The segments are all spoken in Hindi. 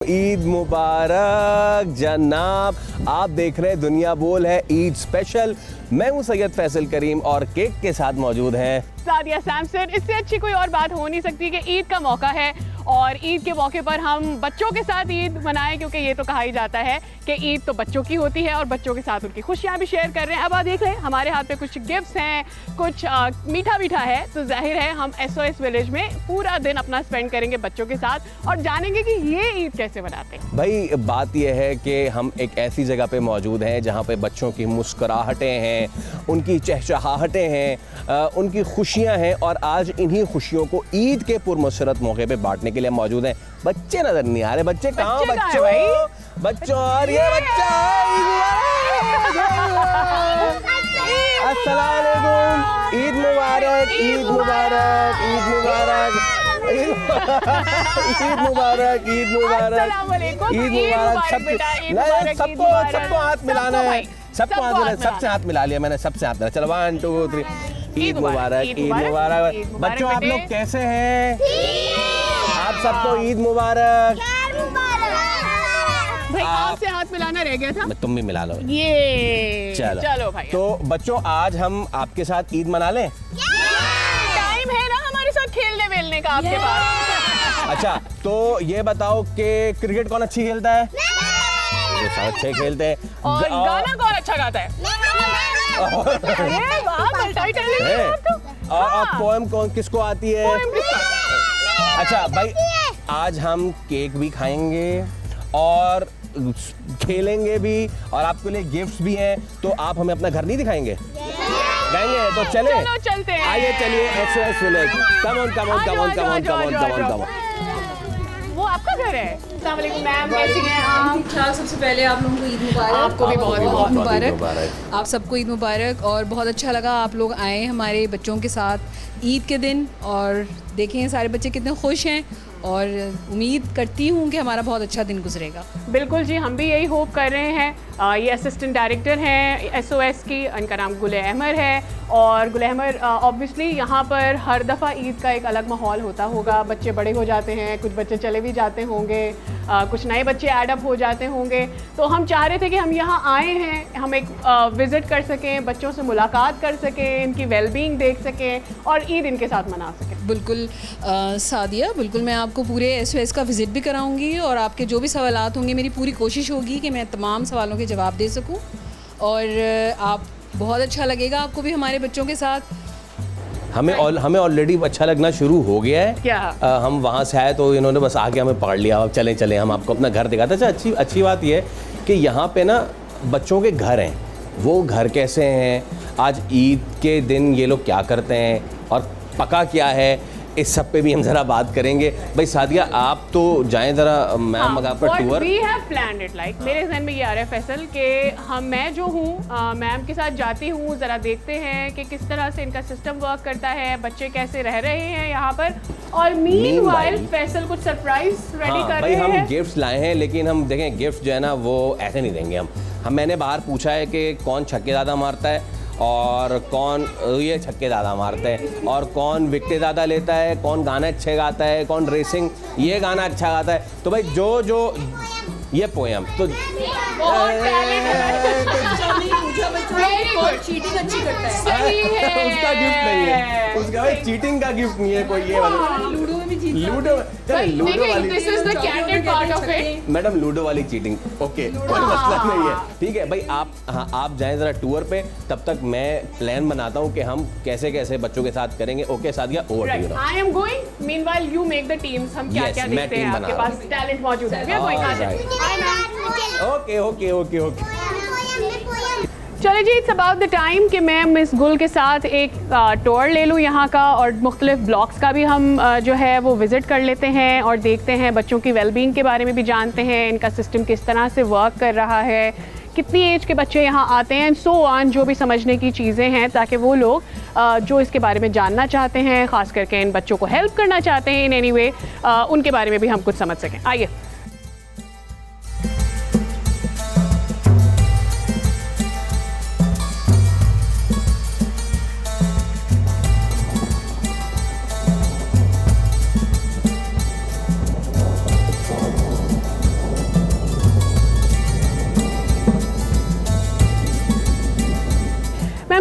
ईद मुबारक जनाब। आप देख रहे हैं दुनिया बोल है ईद स्पेशल। मैं हूं सैयद फैसल करीम और केक के साथ मौजूद हैं सादिया सैमसन। इससे अच्छी कोई और बात हो नहीं सकती कि ईद का मौका है और ईद के मौके पर हम बच्चों के साथ ईद मनाएं, क्योंकि ये तो कहा ही जाता है कि ईद तो बच्चों की होती है और बच्चों के साथ उनकी खुशियाँ भी शेयर कर रहे हैं। अब आप देख रहे हैं हमारे हाथ पे कुछ गिफ्ट्स हैं, कुछ मीठा मीठा है, तो जाहिर है हम SOS विलेज में पूरा दिन अपना स्पेंड करेंगे बच्चों के साथ और जानेंगे कि ये ईद कैसे मनाते हैं। भाई बात यह है कि हम एक ऐसी जगह पे मौजूद हैं जहाँ पे बच्चों की मुस्कुराहटें हैं, उनकी चहचहाहटें हैं, उनकी खुशियाँ हैं और आज इन्हीं खुशियों को ईद के पुरमसरत मौके पे बांटने के लिए मौजूद हैं। बच्चे नजर नहीं आ रहे, बच्चे कहाँ? बच्चों और ये बच्चा अस्सलाम वालेकुम। ईद मुबारक, ईद मुबारक, ईद मुबारक, ईद मुबारक, ईद मुबारक, ईद मुबारक। सबको हाथ मिलाना है, सबको हाथ मिलाना, सबसे हाथ मिला लिया मैंने, सबसे हाथ मिला। चलो 1 2 3 ईद मुबारक, ईद मुबारक। बच्चों आप लोग कैसे हैं? आप सबको ईद मुबारक। भाई आपसे हाथ मिलाना रह गया था, तुम भी मिला लो। ये चलो भाई। तो बच्चों आज हम आपके साथ ईद मना लें। टाइम है ना हमारे साथ खेलने वेलने का आपके पास। अच्छा तो ये बताओ कि क्रिकेट कौन अच्छी खेलता है? वो सब अच्छे खेलते हैं। और गाना कौन अच्छा गाता है? अरे वाह, मल्टी-टैलेंटेड है आप तो। और पोएम कौन किसको आती है? अच्छा भाई आज हम केक भी खाएंगे और खेलेंगे भी और आपके लिए गिफ्ट्स भी हैं, तो आप हमें अपना घर नहीं दिखाएंगे? जाएंगे तो चलो चलते हैं। आइए चलिए SOS village. Come on come on come on come on come on come on come on. वो आपका घर है। अस्सलाम वालेकुम मैम, कैसी हैं आप? ठीक। सबसे पहले आप लोगों को ईद मुबारक। आपको भी बहुत बहुत मुबारक। आप सबको ईद मुबारक और बहुत अच्छा लगा आप लोग आए हमारे बच्चों के साथ ईद के दिन और देखें सारे बच्चे कितने खुश हैं और उम्मीद करती हूँ कि हमारा बहुत अच्छा दिन गुजरेगा। बिल्कुल जी, हम भी यही होप कर रहे हैं। ये असिस्टेंट डायरेक्टर हैं SOS की, इनका नाम गुल अहमर है और गुल अहमर ऑब्वियसली यहाँ पर हर दफ़ा ईद का एक अलग माहौल होता होगा। बच्चे बड़े हो जाते हैं, कुछ बच्चे चले भी जाते होंगे, कुछ नए बच्चे ऐड अप हो जाते होंगे, तो हम चाह रहे थे कि हम यहाँ आए हैं, हम एक विज़िट कर सकें, बच्चों से मुलाकात कर सकें, इनकी वेलबींग देख सकें और ईद इनके साथ मना सकें। बिल्कुल सादिया, बिल्कुल मैं आपको पूरे SOS का विज़िट भी कराऊंगी और आपके जो भी सवालात होंगे मेरी पूरी कोशिश होगी कि मैं तमाम सवालों के जवाब दे सकूं और आप बहुत अच्छा लगेगा आपको भी हमारे बच्चों के साथ। हमें ऑलरेडी अच्छा लगना शुरू हो गया है। क्या? हम वहाँ से आए तो इन्होंने बस आके हमें पकड़ लिया, अब चलें हम आपको अपना घर दिखाते। अच्छा अच्छी बात यह है कि यहाँ पे ना बच्चों के घर हैं, वो घर कैसे हैं, आज ईद के दिन ये लोग क्या करते हैं और पका क्या है, इस सब पे भी हम ज़रा बात करेंगे। भाई सादिया आप तो जाएं ज़रा मैम मगा पर tour. We have planned it, like मेरे जहन में ये आ रहा है फैसल कि मैं जो हूँ मैम के साथ जाती हूँ, ज़रा देखते हैं कि किस तरह से इनका सिस्टम वर्क करता है, बच्चे कैसे रह रहे हैं यहाँ पर, और मीनवाइल फैसल कुछ सरप्राइज रेडी कर रहे हैं। हम गिफ्ट्स लाए हैं लेकिन हम देखें गिफ्ट जो है ना वो ऐसे नहीं देंगे हम मैंने बाहर पूछा है कि कौन छक्के ज़्यादा मारता है और कौन ये छक्के ज़्यादा मारते हैं और कौन विकेट ज़्यादा लेता है, कौन गाना अच्छे गाता है, कौन रेसिंग ये गाना अच्छा गाता है। तो भाई जो ये पोएम तो चीटिंग अच्छी करता है। सही है। उसका गिफ्ट नहीं है, उसका भाई चीटिंग का गिफ्ट नहीं है कोई। ये वाला लूडो में भी जीतता है। लूडो वाली, this is the candid part of it. Madam ludo वाली चीटिंग ओके, कोई मसला नहीं है, ठीक है भाई। आप जाएं ज़रा टूर पे, तब तक मैं प्लान बनाता हूँ कि हम कैसे कैसे बच्चों के साथ करेंगे। Okay Sadia over to you. I am going, meanwhile you make the teams. हम क्या क्या देखते हैं, आपके पास टैलेंट मौजूद है। We are going. ओके चलिए जी, इट्स अबाउट द टाइम कि मैं मिस गुल के साथ एक टूर ले लूँ यहाँ का और मुख्तलिफ ब्लॉक्स का भी हम जो है वो विज़िट कर लेते हैं और देखते हैं, बच्चों की वेलबींग के बारे में भी जानते हैं, इनका सिस्टम किस तरह से वर्क कर रहा है, कितनी एज के बच्चे यहाँ आते हैं, सो ऑन, जो भी समझने की चीज़ें हैं, ताकि वो लोग जो इसके बारे में जानना चाहते हैं, ख़ास करके इन बच्चों को हेल्प करना चाहते हैं इन एनी वे, उनके बारे में भी हम कुछ समझ सकें। आइए।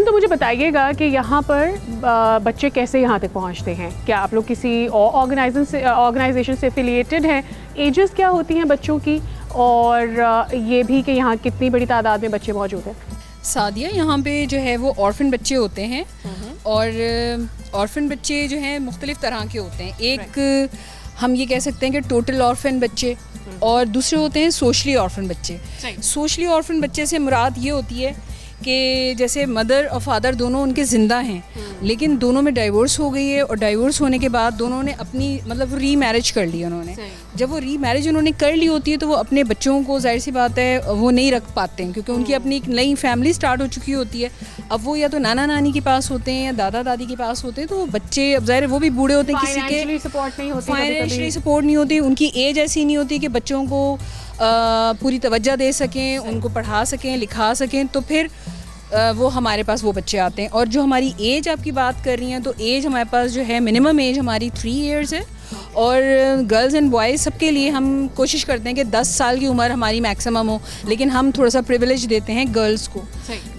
तो मुझे बताइएगा कि यहाँ पर बच्चे कैसे यहाँ तक पहुँचते हैं? क्या आप लोग किसी ऑर्गेनाइजेशन से एफिलिएटेड हैं? एजेस क्या होती हैं बच्चों की, और ये भी कि यहाँ कितनी बड़ी तादाद में बच्चे मौजूद हैं? सादिया, यहाँ पे जो है वो ऑर्फन बच्चे होते हैं, और ऑर्फन बच्चे जो हैं मुख्तलिफ़ तरह के होते हैं। एक हम ये कह सकते हैं कि टोटल ऑर्फन बच्चे, और दूसरे होते हैं सोशली ऑर्फन बच्चे। सोशली ऑर्फन बच्चे से मुराद ये होती है कि जैसे मदर और फादर दोनों उनके ज़िंदा हैं, लेकिन दोनों में डाइवोर्स हो गई है, और डाइवोर्स होने के बाद दोनों ने अपनी मतलब री मैरिज कर ली उन्होंने। जब वो री मैरिज उन्होंने कर ली होती है तो वो अपने बच्चों को, जाहिर सी बात है, वो नहीं रख पाते हैं, क्योंकि उनकी अपनी एक नई फैमिली स्टार्ट हो चुकी होती है। अब वो या तो नाना नानी के पास होते हैं या दादा दादी के पास होते हैं, तो वो बच्चे, अब ज़ाहिर वो भी बूढ़े होते हैं, किसी के फाइनेंशियली सपोर्ट नहीं होती, उनकी एज ऐसी नहीं होती कि बच्चों को पूरी तवज्जो दे सकें, उनको पढ़ा सकें, लिखा सकें, तो फिर वो हमारे पास वो बच्चे आते हैं। और जो हमारी एज आपकी बात कर रही हैं, तो एज हमारे पास जो है मिनिमम एज हमारी 3 ईयर्स है, और गर्ल्स एंड बॉयज़ सबके लिए हम कोशिश करते हैं कि 10 साल की उम्र हमारी मैक्सिमम हो, लेकिन हम थोड़ा सा प्रिविलेज देते हैं गर्ल्स को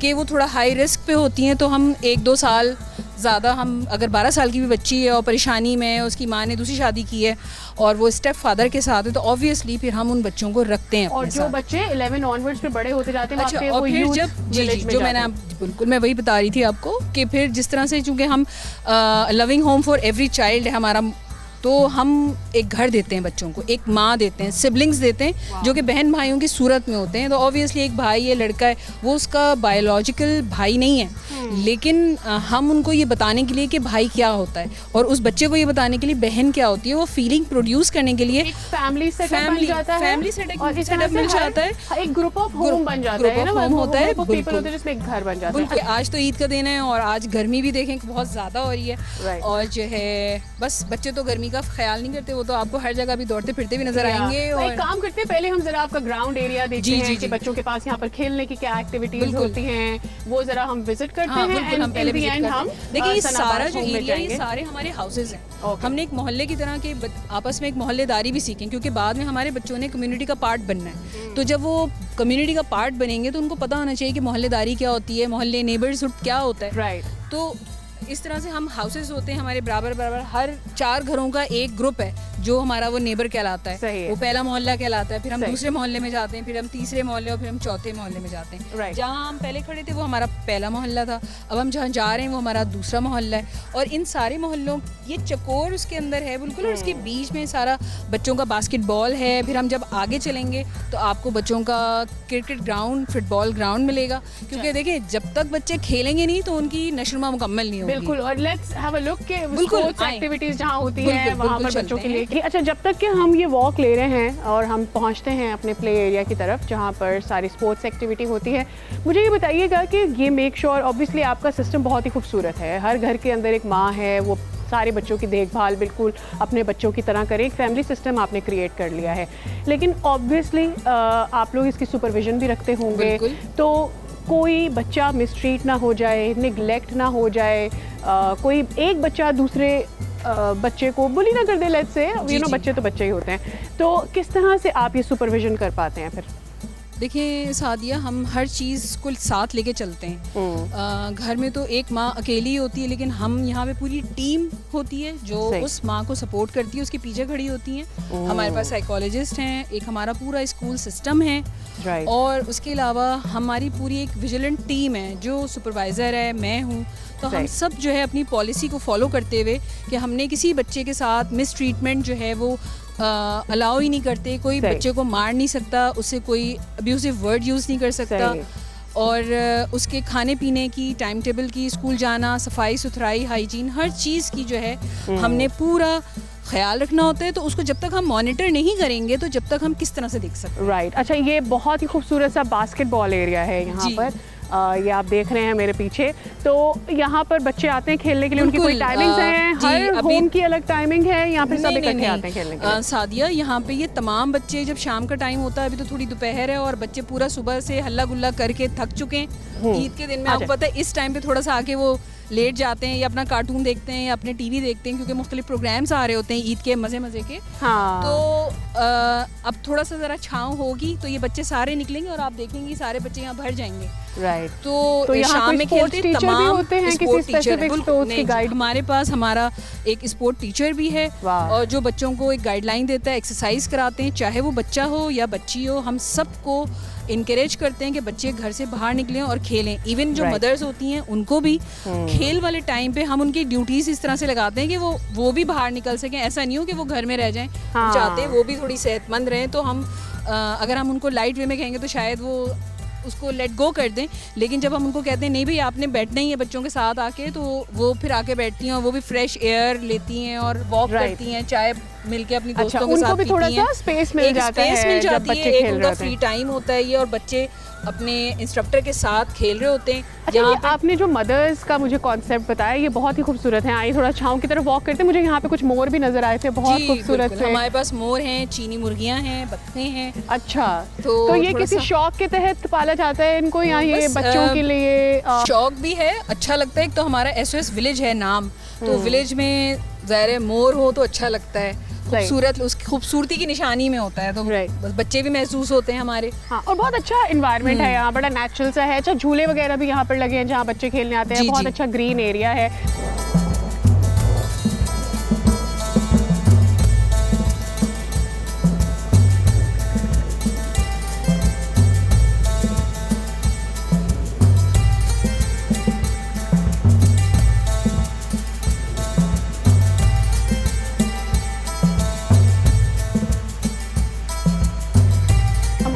कि वो थोड़ा हाई रिस्क पे होती हैं, तो हम 1-2 साल ज़्यादा, हम अगर 12 साल की भी बच्ची है और परेशानी में है, उसकी माँ ने दूसरी शादी की है और वो स्टेप फादर के साथ है, तो ऑब्वियसली फिर हम उन बच्चों को रखते हैं। और जो बच्चे 11 ऑनवर्ड्स पे बड़े होते जाते हैं, अच्छा, और फिर जब जो मैंने बिल्कुल मैं वही बता रही थी आपको कि फिर जिस तरह से, चूँकि हम loving home for every child है हमारा, तो हम एक घर देते हैं बच्चों को, एक माँ देते हैं, सिबलिंग्स देते हैं, जो कि बहन भाइयों की सूरत में होते हैं। तो ऑब्वियसली एक भाई है, लड़का है, वो उसका बायोलॉजिकल भाई नहीं है, लेकिन हम उनको ये बताने के लिए कि भाई क्या होता है, और उस बच्चे को ये बताने के लिए बहन क्या होती है, वो फीलिंग प्रोड्यूस करने के लिए फैमिली सेटअप मिल जाता है, एक ग्रुप ऑफ होम बन जाता है ना, होम होता है, पीपल होते हैं जिसमें एक घर बन जाता है। आज तो ईद का दिन है और आज गर्मी भी देखें बहुत ज़्यादा हो रही है, और जो है बस बच्चे तो गर्मी का ख्याल नहीं करते, वो तो आपको हर जगह भी दौड़ते फिरते भी नजर आएंगे। और एक काम करते हैं, पहले हम जरा आपका ग्राउंड एरिया देखते हैं कि बच्चों के पास यहाँ पर खेलने की क्या एक्टिविटीज होती हैं, वो जरा हम विजिट करते हैं। हम पहले विजिट करते हैं। देखिए ये सारा जो एरिया, ये सारे हमारे हाउसेज हैं। हमने एक मोहल्ले की तरह के आपस में एक मोहल्लेदारी भी सीखें, क्योंकि बाद में हमारे बच्चों ने कम्युनिटी का पार्ट बनना है। तो जब वो कम्युनिटी का पार्ट बनेंगे तो उनको पता होना चाहिए कि मोहल्लेदारी क्या होती है, मोहल्ले नेबर्सहुड क्या होता है। राइट। तो इस तरह से हम हाउसेज होते हैं हमारे बराबर, हर 4 घरों का एक ग्रुप है जो हमारा वो नेबर कहलाता है, वो पहला मोहल्ला कहलाता है, फिर हम दूसरे मोहल्ले में जाते हैं, फिर हम तीसरे मोहल्ले, और फिर हम चौथे मोहल्ले में जाते हैं। जहाँ हम पहले खड़े थे वो हमारा पहला मोहल्ला था, अब हम जहाँ जा रहे हैं वो हमारा दूसरा मोहल्ला है। और इन सारे मोहल्लों, ये चकोर उसके अंदर है बिल्कुल, और उसके बीच में सारा बच्चों का बास्केटबॉल है। फिर हम जब आगे चलेंगे तो आपको बच्चों का क्रिकेट ग्राउंड, फुटबॉल ग्राउंड मिलेगा, क्योंकि देखिए जब तक बच्चे खेलेंगे नहीं तो उनकी नशोनुमा मुकम्मल नहीं होगी। बिल्कुल। और लेट्स हैव अ लुक के स्पोर्ट्स एक्टिविटीज जहाँ होती हैं वहाँ पर बच्चों के लिए। अच्छा, जब तक कि हम ये वॉक ले रहे हैं और हम पहुँचते हैं अपने प्ले एरिया की तरफ जहाँ पर सारी स्पोर्ट्स एक्टिविटी होती है, मुझे ये बताइएगा कि ये मेक श्योर, ऑब्वियसली आपका सिस्टम बहुत ही खूबसूरत है, हर घर के अंदर एक माँ है, वो सारे बच्चों की देखभाल बिल्कुल अपने बच्चों की तरह करें, एक फैमिली सिस्टम आपने क्रिएट कर लिया है, लेकिन ऑब्वियसली आप लोग इसकी सुपरविजन भी रखते होंगे, तो कोई बच्चा मिसट्रीट ना हो जाए, निगलेक्ट ना हो जाए, कोई एक बच्चा दूसरे बच्चे को बुली ना कर दे, लेट्स से, यू नो, बच्चे तो बच्चे ही होते हैं, तो किस तरह से आप ये सुपरविजन कर पाते हैं फिर? देखिए सादिया, हम हर चीज़ को साथ लेके चलते हैं। घर में तो एक माँ अकेली होती है, लेकिन हम यहाँ पे पूरी टीम होती है जो उस माँ को सपोर्ट करती है, उसके पीछे खड़ी होती हैं। हमारे पास साइकोलॉजिस्ट हैं, एक हमारा पूरा स्कूल सिस्टम है, और उसके अलावा हमारी पूरी एक विजिलेंट टीम है, जो सुपरवाइज़र है, मैं हूँ। तो हम सब जो है अपनी पॉलिसी को फॉलो करते हुए कि हमने किसी बच्चे के साथ मिस ट्रीटमेंट जो है वो अलाउ ही नहीं करते, कोई बच्चे को मार नहीं सकता, उससे कोई अब्यूसिव वर्ड यूज़ नहीं कर सकता, और उसके खाने पीने की, टाइम टेबल की, स्कूल जाना, सफाई सुथराई, हाइजीन, हर चीज़ की जो है हमने पूरा ख्याल रखना होता है। तो उसको जब तक हम मॉनिटर नहीं करेंगे तो जब तक हम किस तरह से देख सकते हैं। राइट। अच्छा, ये बहुत ही खूबसूरत सा बास्केटबॉल एरिया है यहाँ पर, ये आप देख रहे हैं मेरे पीछे, तो यहाँ पर बच्चे आते हैं खेलने के लिए, उनकी कोई टाइमिंग्स हैं? हर होम की अलग टाइमिंग है या फिर सब इकट्ठे आते हैं खेलने के लिए? सादिया, यहाँ पे ये तमाम बच्चे जब शाम का टाइम होता है, अभी तो थोड़ी दोपहर है और बच्चे पूरा सुबह से हल्ला गुल्ला करके थक चुके हैं ईद के दिन में, आपको पता है इस टाइम पे थोड़ा सा आके वो लेट जाते हैं या अपना कार्टून देखते हैं या अपने टीवी देखते हैं, क्योंकि मुख्तलिफ प्रोग्राम्स आ रहे होते हैं ईद के मज़े मज़े के। हाँ। तो अब थोड़ा सा ज़रा छाँव होगी तो ये बच्चे सारे निकलेंगे और आप देखेंगे सारे बच्चे यहाँ भर जाएंगे। राइट। तो यहाँ शाम कोई में स्पोर्ट्स खेलते टीचर भी तमाम होते हैं, किसी स्पोर्ट टीचर स्पेसिफिक स्पोर्ट्स की गाइड? हमारे पास हमारा एक स्पोर्ट टीचर भी है वाह। और जो बच्चों को एक गाइडलाइन देता है, एक्सरसाइज कराते हैं, चाहे वो बच्चा हो या बच्ची हो, हम सबको इनकरेज करते हैं कि बच्चे घर से बाहर निकलें और खेलें। इवन जो Right. मदर्स होती हैं उनको भी खेल वाले टाइम पे हम उनकी ड्यूटीज़ इस तरह से लगाते हैं कि वो भी बाहर निकल सकें। ऐसा नहीं हो कि वो घर में रह जाएं। हाँ। हम चाहते हैं वो भी थोड़ी सेहतमंद रहें, तो हम अगर हम उनको लाइट वे में कहेंगे तो शायद वो उसको लेट गो कर दें, लेकिन जब हम उनको कहते हैं नहीं भाई आपने बैठना ही है बच्चों के साथ आके, तो वो फिर आके बैठती हैं और वो भी फ्रेश एयर लेती हैं और वॉक Right. करती हैं, चाय मिलके अपनी अच्छा, दोस्तों के उनको साथ भी थोड़ा सा स्पेस मिल जाता है मिल जब जाती बच्चे है, एक खेल उनका रहे होते फ्री हैं। टाइम होता है ये, और बच्चे अपने इंस्ट्रक्टर के साथ खेल रहे होते हैं। अच्छा, यहाँ ये आपने जो मदर्स का मुझे कॉन्सेप्ट बताया ये बहुत ही खूबसूरत है। आइए थोड़ा छाँव की तरफ वॉक करते हैं। मुझे यहाँ पे कुछ मोर भी नजर आए थे, बहुत जी, खूबसूरत बिल्कुल। से। हमारे पास मोर हैं, चीनी मुर्गियाँ हैं, बत्तखें हैं। अच्छा, तो ये थोड़ा किसी सा- शौक के तहत पाला जाता है इनको या ये बस, बच्चों के लिए शौक भी है, अच्छा लगता है। एक तो हमारा SOS विलेज है नाम, तो विलेज में ज़ाहिर है मोर हो तो अच्छा लगता है, खूबसूरत, उसकी खूबसूरती की निशानी में होता है, तो Right. बस बच्चे भी महसूस होते हैं हमारे। हाँ, और बहुत अच्छा इन्वायरमेंट है यहाँ, बड़ा नेचुरल सा है। अच्छा, झूले वगैरह भी यहाँ पर लगे हैं जहाँ बच्चे खेलने आते हैं। जी, बहुत जी। अच्छा ग्रीन एरिया है।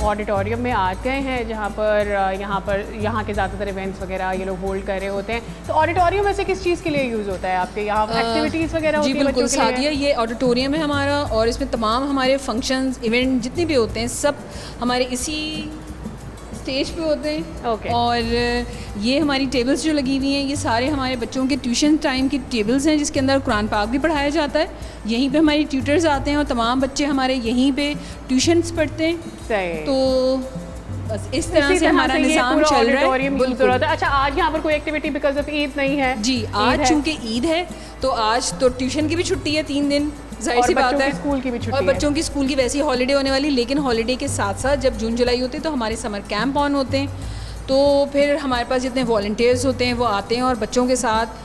ऑडिटोरियम में आ गए हैं जहाँ पर यहाँ के ज़्यादातर इवेंट्स वगैरह ये लोग होल्ड कर रहे होते हैं। तो ऑडिटोरियम वैसे किस चीज़ के लिए यूज़ होता है आपके यहाँ? एक्टिविटीज़ वगैरह होती जी है बिल्कुल बच्चों के लिए? सादिया, ये ऑडिटोरियम है हमारा और इसमें तमाम हमारे फंक्शंस इवेंट जितने भी होते हैं सब हमारे इसी स्टेज पे होते हैं। Okay. और ये हमारी टेबल्स जो लगी हुई हैं ये सारे हमारे बच्चों के ट्यूशन टाइम की टेबल्स हैं, जिसके अंदर कुरान पाक भी पढ़ाया जाता है। यहीं पे हमारी ट्यूटर्स आते हैं और तमाम बच्चे हमारे यहीं पे ट्यूशन्स पढ़ते हैं। सही। तो बस इस तरह से हमारा ये निज़ाम पूरा चल रहा है। ऑडिटोरियम यूज़ हो रहा था। अच्छा, आज यहाँ पर कोई एक्टिविटी बिकॉज ऑफ ईद नहीं है? जी, ईद आज है। चूंकि ईद है तो आज तो ट्यूशन की भी छुट्टी है 3 दिन, जाहिर सी बात है, स्कूल की भी छुट्टी और है। बच्चों की स्कूल की वैसी हॉलीडे होने वाली, लेकिन हॉलीडे के साथ साथ जब जून जुलाई होते हैं तो हमारे समर कैंप ऑन होते हैं। तो फिर हमारे पास जितने वॉलंटियर्स होते हैं वो आते हैं और बच्चों के साथ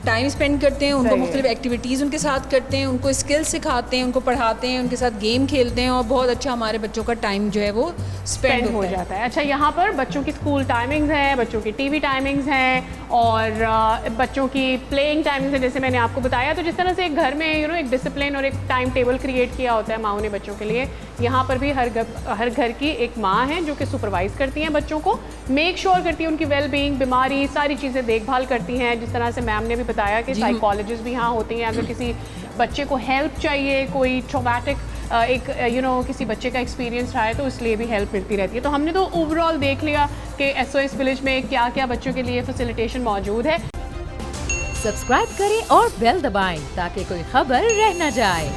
टाइम स्पेंड करते हैं, उनको सही है। मुख्तलिफ एक्टिविटीज़ उनके साथ करते हैं, उनको स्किल्स सिखाते हैं, उनको पढ़ाते हैं, उनके साथ गेम खेलते हैं और बहुत अच्छा हमारे बच्चों का टाइम जो है वो स्पेंड हो जाता है। अच्छा, यहाँ पर बच्चों की स्कूल टाइमिंग्स हैं, बच्चों की टीवी टाइमिंग्स हैं और बच्चों की प्लेइंग टाइमिंग्स हैं, जैसे मैंने आपको बताया। तो जिस तरह से एक घर में एक डिसिप्लिन और एक टाइम टेबल क्रिएट किया होता है माओ ने बच्चों के लिए, यहाँ पर भी हर घर की एक माँ है जो कि सुपरवाइज़ करती हैं बच्चों को, मेक श्योर करती है उनकी वेल बीइंग, बीमारी, सारी चीज़ें देखभाल करती हैं। जिस तरह से मैम ने भी बताया कि साइकोलॉजिस्ट भी यहाँ होती हैं। अगर किसी बच्चे को हेल्प चाहिए, कोई ट्रॉमेटिक किसी बच्चे का एक्सपीरियंस रहा है तो इसलिए भी हेल्प मिलती रहती है। तो हमने तो ओवरऑल देख लिया कि SOS विलेज में क्या क्या बच्चों के लिए फैसिलिटेशन मौजूद है। सब्सक्राइब करें और बेल दबाएं ताकि कोई खबर रह न जाए।